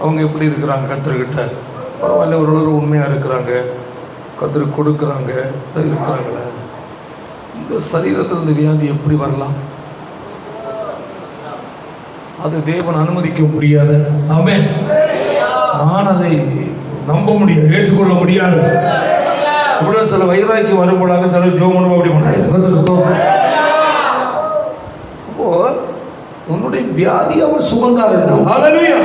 அவங்க எப்படி இருக்கிறாங்க கர்த்தர்கிட்ட, பரவாயில்ல, ஒரு உண்மையாக இருக்கிறாங்க, கர்த்தருக்கு கொடுக்குறாங்க, இருக்கிறாங்களே. இந்த சரீரத்தில் இந்த வியாதி எப்படி வரலாம்? அது தேவன் அனுமதிக்க முடியாத. ஆமென். நான் அதை நம்ப முடியாது, ஏற்றுக்கொள்ள முடியாது. இப்படி சில வைராக்கியம் வரும்போதாக சில ஜோமனும் அப்படி பண்ணாங்க. அப்போ உன்னுடைய வியாதி அவர் சுமந்தார் என்றால், ஹல்லேலூயா,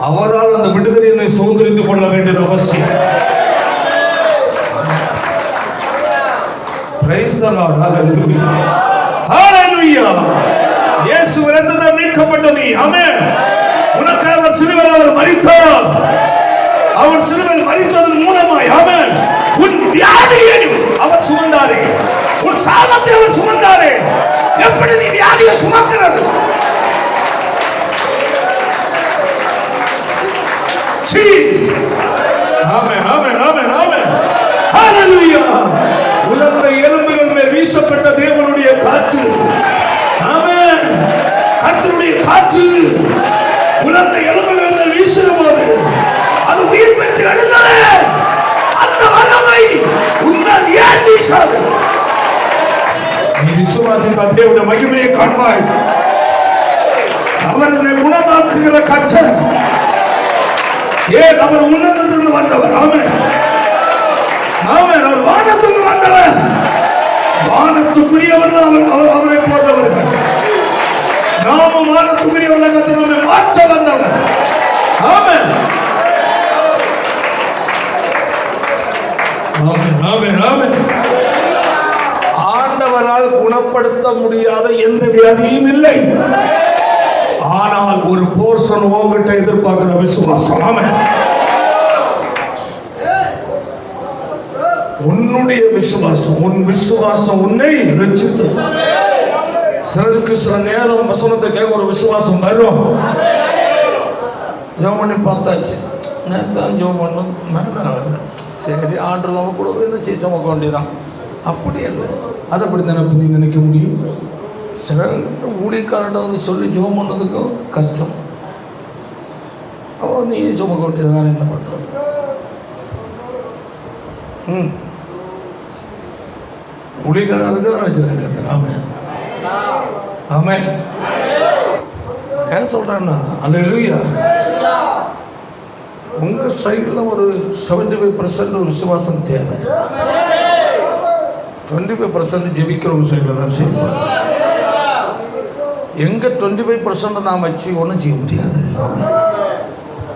அவரால் அந்த விடுதலையை சுதந்திரித்துக் கொள்ள வேண்டியது அவசியம். Praise the Lord. Hallelujah. Hallelujah. இயேசு இரத்தத்தால் மீட்கப்பட்டது. ஆமென். உனக்காக அவர் சிலுவையில் அவர் மரித்தார். அவர் சிலுவையில் மரித்ததன் மூலமாய் ஆமென் உன் வியாதியை அவர் சுமந்தாரே, உன் சாபத்தை அவர் சுமந்தாரே. எப்படி நீ வியாதியை சுமக்கிறது? ஆமென் ஆமென் ஆமென் ஆமென். ஹalleluya. உலர்ந்த எலும்புகள் மேல் வீசப்பட்ட தேவனுடைய காற்று. ஆமென். கர்த்தருடைய காற்று உலர்ந்த எலும்புகள் மேல் வீசும்போது அது உயிர் பெற்று எழுந்தது. அந்த வல்லமை உன்னால் ஏன் வீசாது? நீ விசுவாசித்த தேவனுடைய மகிமையை காண்பாய். அவர் உன்னை குணமாக்குகிற கர்த்தர். ஏன் அவர் உன்னதத்திலிருந்து வந்தவர். ஆமென் ஆமென். அவர் வானத்திலிருந்து வந்தவர். வானத்துக்குரியவர் அவரை போன்றவர்கள். நாமும் வானத்துக்குரியவர்களாக நம்மை மாற்ற வந்தவர். ஆமென் ஆமென் ஆமென் ஆமென். ஆண்டவரால் குணப்படுத்த முடியாத எந்த வியாதியும் இல்லை. ஆனால் ஒரு போர்ஷன் உங்ககிட்ட எதிர்பார்க்கிற விசுவாசம். ஆமென். உன்னுடைய விசுவாசம், உன் விசுவாசம் உன்னை ரட்சித்தது. சிலருக்கு சில நேரம் வசனத்தை கேட்க ஒரு விசுவாசம் வரும். ஜெபம் பண்ணி பார்த்தாச்சு, நேத்தான் ஜெபம் பண்ணும், நல்லா சரி ஆண்டு நம்ம கூட இந்த சீ சுமக்க வேண்டியதான். அப்படி இல்லை, அதை அப்படி நினைப்பு நீ நினைக்க முடியும். சில ஊழியக்காரர்கிட்ட வந்து சொல்லி ஜெபம் பண்ணதுக்கும் கஷ்டம். அப்போ நீ சுமக்க வேண்டியது, வேறு என்ன பண்ணுறது? ஊழியக்காரர் அதுக்கு தான் வச்சுருக்காங்க. ஆமாம் ஆமாம். ஏன் சொல்கிறேன்னா, அல்லேலூயா, உங்கள் சைடில் ஒரு 75% விசுவாசம் தேவை. 25% ஜெபிக்கிற ஒரு சைடில் தான் செய்யணும். எங்கே 25% நாம் வச்சு ஒன்றும் செய்ய முடியாது.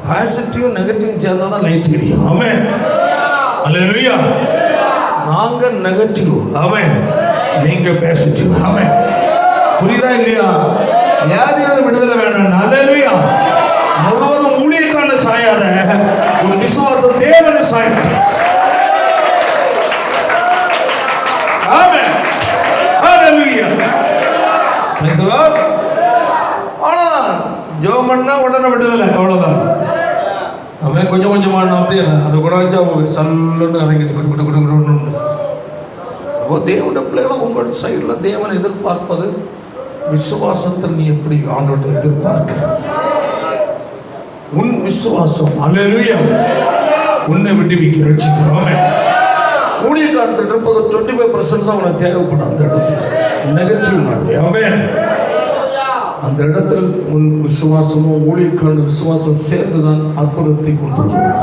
பாசிட்டிவ் நெகட்டிவ் சேர்ந்தால் தான் லைட் எரியும். ஆமென் அல்லேலூயா. நாங்கள் நெகட்டிவ், ஆமென், நீங்கள் பாசிட்டிவ். ஆமென். புரியுதா இல்லையா? யாரையாவது விடுதலை வேணும். அல்லேலூயா. முழுவதும் ஊழியக்கான சாயாத ஒரு விசுவாசம் தேவனை சாயாத. ஆமென் அல்லேலூயா. அவ்வளோதான். ஜெபம் பண்ணா உடனே விடுதலை, அவ்வளோதான். அவன் கொஞ்சம் கொஞ்சமாக அப்படியே அதை கூட வச்சா சல்லுன்னு இறங்கி குட்டு. அப்போ தேவனுடைய பிள்ளைகளும் உங்கள் சைடில் தேவனை எதிர்பார்ப்பது விசுவாசத்தில் நீ எப்படி ஆண்டோட எதிர்பார்க்க. உன் விசுவாசம் அல்லேலூயா உன்னை விட்டு ரட்சிக்கிறோமே. ஊழிய காலத்தில் இருப்பது 25% தான் உனக்கு தேவைப்படும். அந்த இடத்துல நெகட்டிவ் மாதிரி. ஆமென். அந்த இடத்தில் உன் விசுவாசமும் ஊழியக்கான விசுவாசம் சேர்ந்துதான் அற்புதத்தை கொண்டு வரும்.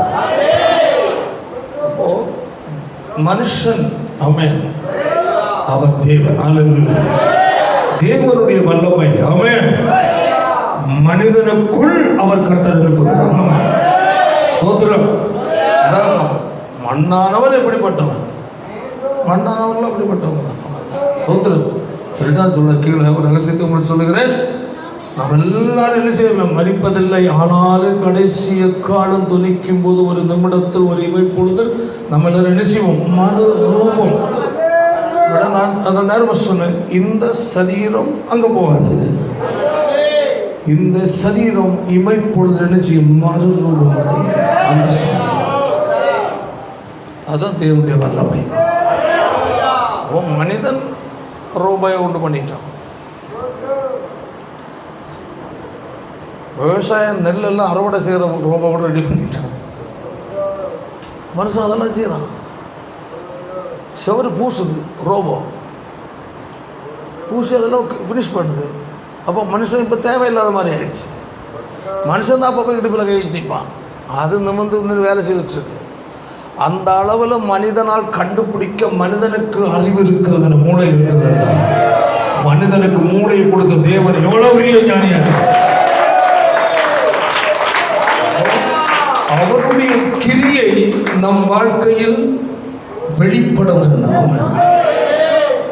அப்போ மனுஷன், ஆமென், அவர் தேவன். அல்லேலூயா. தேவனுடைய வல்லமை, ஆமென், மனிதனுக்குள் அவர் கர்த்தர் இருப்பார். ஆமென். ஸ்தோத்திரம். மண்ணானவன் எப்படிப்பட்டவன்? மண்ணானவர்கள் அப்படிப்பட்டவங்க தான். ஸ்தோத்திரம். சொல்லிட்டா சொல்ல கீழே ஒரு ரகசியத்தை உங்களுக்கு சொல்லுகிறேன். நாம் எல்லாரும் என்ன செய்யலாம்? மரிப்பதில்லை. ஆனாலும் கடைசி எக்காலம் துணிக்கும் போது ஒரு நிமிடத்தில் ஒரு இமைப்பொழுதில் நம்ம எல்லாரும் என்ன செய்வோம்? மறு ரூபம். நான் அந்த நேரம் சொன்னேன், இந்த சரீரம் அங்கே போகாது. இந்த சரீரம் இமைப்பொழுது என்ன செய்யும்? மறு ரூபம் அடையும். அந்த அதான் தேவனுடைய வல்லமை. மனிதன் ரூபாயை உண்டு பண்ணிட்டான். விவசாயம் நெல்லெல்லாம் அறுவடை செய்கிற ரூபாவோட ரெடி பண்ணிட்டான். மனுஷன் அதெல்லாம் செய்கிறான். செவரு பூசுது ரோபோ, பூசி அதெல்லாம் ஃபினிஷ் பண்ணுது. அப்போ மனுஷன் இப்போ தேவையில்லாத மாதிரி ஆயிடுச்சு. மனுஷன் தான் அப்போ போய் இடுப்பில் கை வச்சு நிற்பான். அது நிமிர்ந்து வேலை செய்துட்டுருக்கு. அந்த அளவில் மனிதனால் கண்டுபிடிக்க மனிதனுக்கு அறிவு இருக்கிறது, மூளை இருக்கிறது. மனிதனுக்கு மூளையை கொடுத்த தேவன் எவ்வளோ பெரிய ஞானியாக. அவருடைய கிரியை நம் வாழ்க்கையில் வெளிப்படும் என்றால்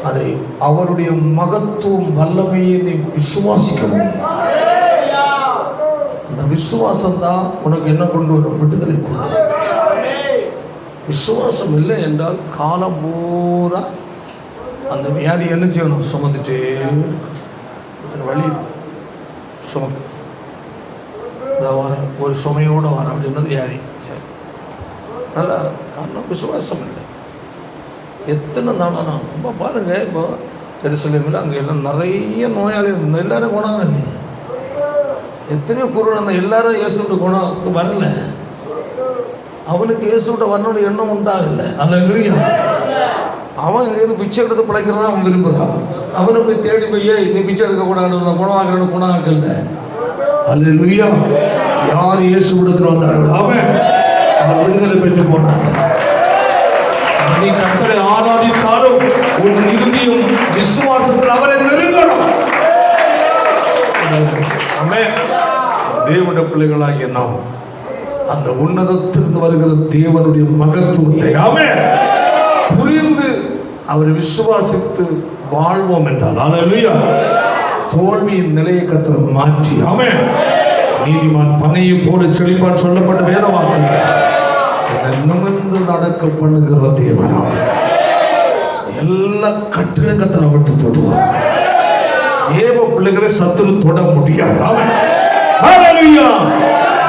அதை அவருடைய மகத்துவம் வல்லமையை நீ விசுவாசிக்க முடியும். அந்த விசுவாசம் தான் உனக்கு என்ன கொண்டு வரும்? விடுதலை கொண்டு வரும். விசுவாசம் இல்லை என்றால் காலம் பூரா அந்த வியாதி என்ன செய்யணும்? சுமந்துட்டே வழி சுமக்கு வர ஒரு சுமையோடு வர அப்படின்றது வியாதி. சரி, நல்லா காரணம் விசுவாசம் இல்லை. எத்தனை நாளாக நான் ரொம்ப பாருங்கள், இப்போ எருசலேமில் அங்கே எல்லாம் நிறைய நோயாளிகள் இருந்த எல்லாரும் குணம் இல்லை. எத்தனையோ குருடன் அந்த எல்லாரும் இயேசுவிட்ட குணம் வரல. அவனுக்கு இயேசுவிட்ட வரணுடைய எண்ணம் உண்டாகலை. அல்லேலூயா. அவன் இங்கேருந்து பிச்சை எடுத்து பிழைக்கிறதா அவன் விரும்புகிறான். அவனை போய் தேடி போய் நீ பிச்சை எடுக்கக்கூடாது, குணமாக்குறன்னு குணமாக்கல. அல்லேலூயா. யார் இயேசுவிடத்தில் வந்தார்கள் அவன் விடுதலை பெற்று போனாங்க. நீ கர்த்தரை ஆராதித்தாலும் உன் இறுதியும் விசுவாசத்தில் அவரை நெருங்கணும். தேவனுடைய பிள்ளைகளாகிய நாம் அந்த உன்னதத்திலிருந்து வருகிற தேவனுடைய மகத்துவத்தை புரிந்து அவரை விசுவாசித்து வாழ்வோம் என்றால் அல்லேலூயா, தோல்வியின் நிலையை கர்த்தர் மாற்றி நீதிமான் பனையை போல செழிப்பான் சொல்லப்பட்ட வேத வாக்குகள் நிமிர்ந்து நடக்க பண்ணுகிற தேவனா எல்லா கட்டிலும் கர்த்தர் விட்டு போடுவார். தேவ பிள்ளைகளை சத்துரு தொட முடியாது. ஹல்லேலூயா.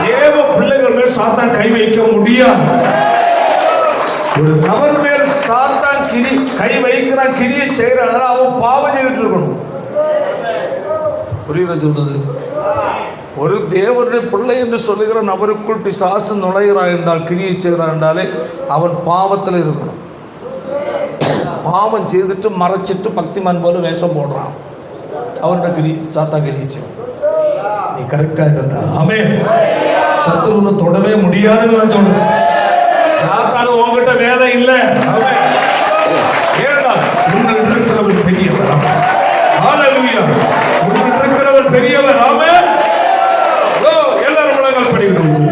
தேவ பிள்ளைகள் மேல் சாத்தான் கை வைக்க முடியாது. ஒரு நபர் மேல் சாத்தான் கை வைக்கிறான், கிரியை செய்யறான், அவன் பாவம் செய்துட்டு இருக்கணும். புரியுதா சொல்றது? ஒரு தேவனுடைய பிள்ளை என்று சொல்லுகிற நபருக்குள் பிசாசு நுழைகிறான் என்றால், கிரியை செய்கிறான் என்றாலே அவன் பாவத்தில் இருக்கணும். பாவம் செய்துட்டு மறைச்சிட்டு பக்திமான் போல வேஷம் போடுறான், அவன்கிட்ட கிரி சாத்தா கிரிச்சு. நீ கரெக்டாக இருந்தா சத்துருன்னு தொடவே முடியாதுன்னு நான் சொல்றேன். சாத்தானு உங்ககிட்ட வேலை இல்லை. ஏண்டா உன்னில் இருக்கிறவர் பெரியவர். ஹல்லேலூயா. உன்னில் இருக்கிறவர் பெரியவர். எல்லாரும் உலகம் படிக்கணும்.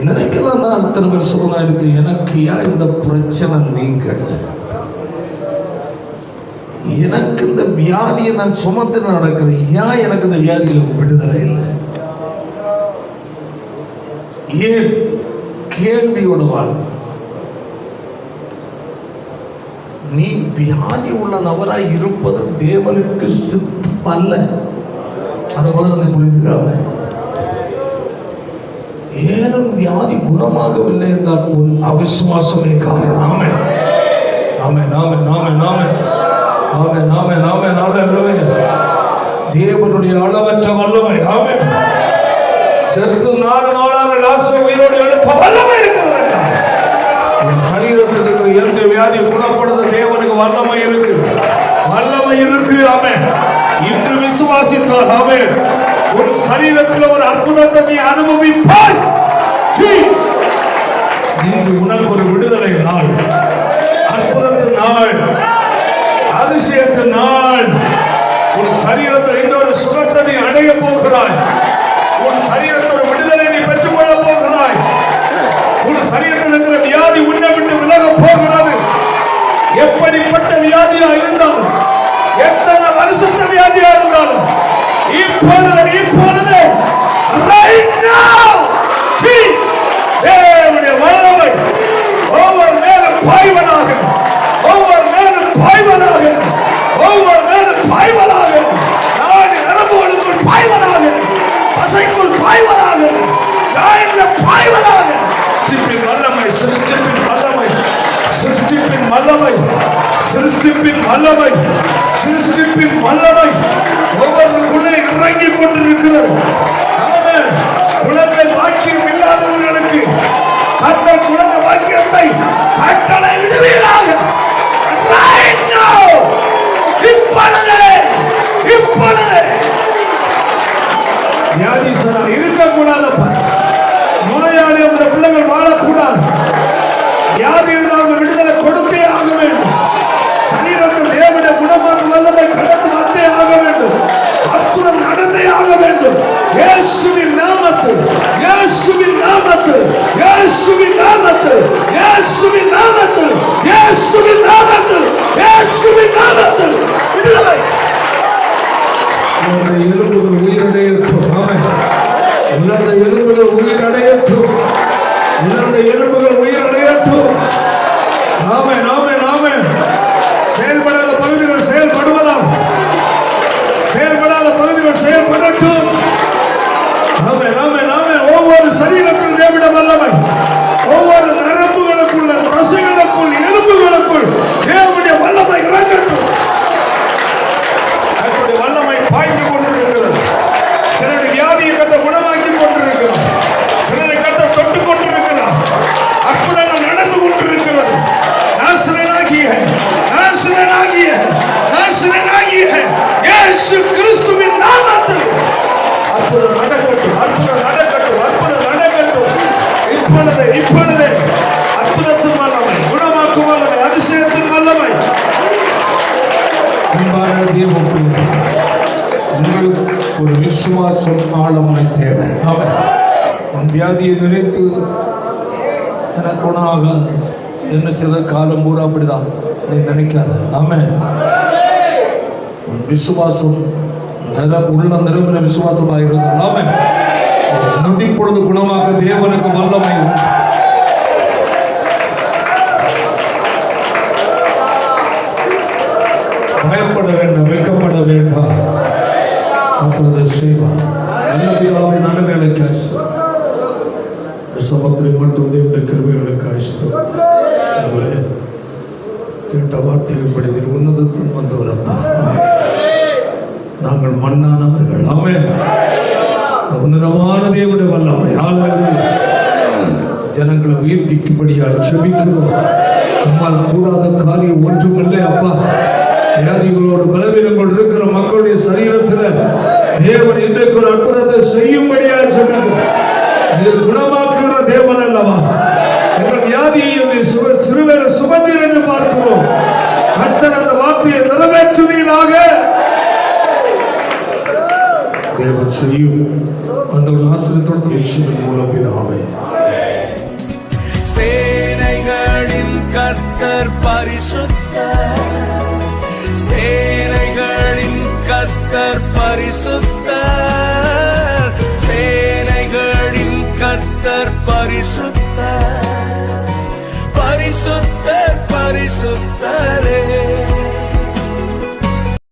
நினைக்கலாம் தான் அத்தனை வருஷமா இருக்கு. எனக்கு ஏன் இந்த பிரச்சனை நீங்க? எனக்கு இந்த வியாதியை நான் சுமத்து நடக்கிறேன். ஏன் எனக்கு இந்த வியாதியில் விடுதலை இல்லை? ஏன் கேள்வியோட வாழ்வு. நீ வியாதி உள்ள நபராய் இருப்பது தேவனுக்கு சித்தம் அல்ல. அதை முதல்ல புரிந்துக்காம ஏனும் வியாதி குணமாகவில்லை என்றால் ஒரு அவிசுவாசமே காரணம். ஆமே ஆமே நாமே நாமே நாமே நாமே நாமே நாமே நாமே தேவனுடைய அளவற்ற வல்லமை. ஆமே. செத்து 4 நாளாக லாசரு உயிரோடு எழுப்ப வல்லமை இருக்கிறது. சரீரத்தில் இருக்கிற எந்த வியாதி குணப்படுத்த தேவனுக்கு வல்லமை இருக்கு, வல்லமை இருக்கு. ஆமே. இன்று விசுவாசித்தால் ஆமே உன் சரீரத்தில் ஒரு அற்புதத்தை நீ அனுபவிப்பாய். இன்று உனக்கு ஒரு விடுதலை நாள், அற்புதத்து நாள், அதிசயத்து நாள். உன் சரீரத்தில் இன்னொரு சுகத்தை நீ அடைய போகிறாய். உன் சரீரத்தில் ஒரு விடுதலை நீ பெற்றுக் கொள்ள போகிறாய். உன் சரீரத்தில் இருக்கிற வியாதி உன்னை விட்டு விலக போகிறது. எப்படிப்பட்ட வியாதியா இருந்தாலும், எத்தனை வருஷத்த வியாதியா இருந்தாலும், இப்பொழுது right now தேவனுடைய வல்லமை ஒவ்வொரு மேலும் பாய்வனாக, ஒவ்வொரு மேலும் பாய்வனாக, ஒவ்வொரு மேலும் பாய்வனாக, நாடி நரம்புகளுக்குள் பாய்வனாக, பசைக்குள் பாய்வனாக, காயங்கள பாய்வனாக. சிற்பின் வல்லமை, சிருஷ்டிப்பின் வல்லமை, சிருஷ்டிப்பின் வல்லமை, சிருஷ்டிப்பின் வல்லமை, சிருஷ்டிப்பின் வல்லமை ஒவ்வொருக்குள்ளே இறங்கி கொண்டிருக்கிறது. குழந்தை பாக்கியம் இல்லாதவர்களுக்கு கர்த்தர் குழந்தை பாக்கியத்தை கட்டளை இடுவீராக. இப்பொழுது வியாதிசரா இருக்கக்கூடாதப்பா. நோயாளி அந்த பிள்ளைகள் வாழக்கூடாது. வியாதி இல்லாத விடுதலை கொடுத்தே ஆக வேண்டும். சரீரத்தில் தேவனுடைய குணமாற்று வல்லமை கடந்து வந்தே ஆக வேண்டும். அற்புதம் நடந்தே ஆக வேண்டும். இயேசுவின் நாமத்தில் நாமத்தில், இயேசுவின் நாமத்தில், இயேசுவின் நாமத்தில், இயேசுவின் நாமத்தில், இயேசுவின் நாமத்தில், இயேசுவின் நாமத்தில் விடுதலை. உங்களுடைய எலும்புகள் உயிரடையட்டும். ஆமென். உங்களுடைய எலும்புகள் உயிரடையட்டும். உங்களுடைய எலும்புகள் உயிரடையட்டும். ஆமென், ஆமென், ஆமென். செயல்படாத பகுதிகள் செயல்படுவதாம். செயல்படாத பகுதிகள் செயல்படட்டும். ஆமென், ஆமென், ஆமென். ஒவ்வொரு சரீரத்தில் தேவனுடைய வல்லமை, ஒவ்வொரு நரம்புகளுக்குள்ள, தசைகளுக்குள், எலும்புகளுக்குள் தேவனுடைய வல்லமை இறங்கட்டும். அவருடைய வல்லமை பாய்ந்து கொண்டிருக்கிறது. சிலருடைய வியாதியை கட்ட குணமாக்கி கொண்டிருக்கிறார். சிலரை கட்ட தொட்டு கொண்டிருக்கிறார். அற்புதங்கள் நடந்து கொண்டிருக்கிறது. நாசரேனாகிய இயேசு கிறிஸ்துவின் நாமத்தில் அற்புதம் நடக்கட்டும். அற்புதம் நடக்கட்டும். அற்புதம் நடக்கட்டும். இப்பொழுதே அற்புதத்தின் வல்லமை, குணமாக்கும் வல்லமை, அதிசயத்தின் வல்லமை. அன்பான தேவ பிள்ளைகளே, உங்களுக்கு ஒரு விசுவாசம் ஆழமாய் தேவை. உன் வியாதியை நினைத்து எனக்கு குணம் ஆகாது என்ன சில காலம் பூரா அப்படிதான் நீ நினைக்காத. ஆமென். உன் விசுவாசம் உள்ள நிரம்பின விசுவாசமாக இருந்தால் ஆமென், நொடி பொழுது குணமாக தேவனுக்கு வல்லமை. பயப்பட வேண்டாம், வெட்கப்பட வேண்டாம். அப்பொழுது செய்வார். நல்ல பிதாவே, நல்ல வேலைக்காய் சமத்திரை மட்டும் தேவனுடைய கிருபைகளுக்காய் கேட்ட வார்த்தைகள் நீர் உன்னதத்தில் வந்தவர் அப்பா. நாங்கள் மண்ணானவர்கள். ஆமென். உன்னதமான தேவனுடைய வல்லமை ஜனங்களை உயிர்ப்பிக்கும்படியாக ஜெபிக்கிறோம். நம்மால் கூடாத காரியம் ஒன்றுமில்லை அப்பா. வியாதிகளோடு பலவீனங்கள் இருக்கிற மக்களுடைய சரீரத்தில் தேவன் இன்றைக்கு ஒரு அற்புதத்தை செய்யும்படியாக ஜெபிக்கிறோம். நீர் குணமாக்குகிற தேவன் அல்லவா? எங்கள் வியாதியை சிறுவேல சுமந்தீர் என்று பார்க்கிறோம். கர்த்தர் அந்த வார்த்தையை நிறைவேற்றுவீராக. தேவன் செய்யும் அந்த ஒரு ஆசீர்வாதத்தோடு இயேசுவின் மூலம் பிதாவே. சேனைகளின் கர்த்தர் பரிசுத்தர், சேனைகளின் கர்த்தர் பரிசுத்தர், சேனைகளின் கர்த்தர் பரிசுத்தர்.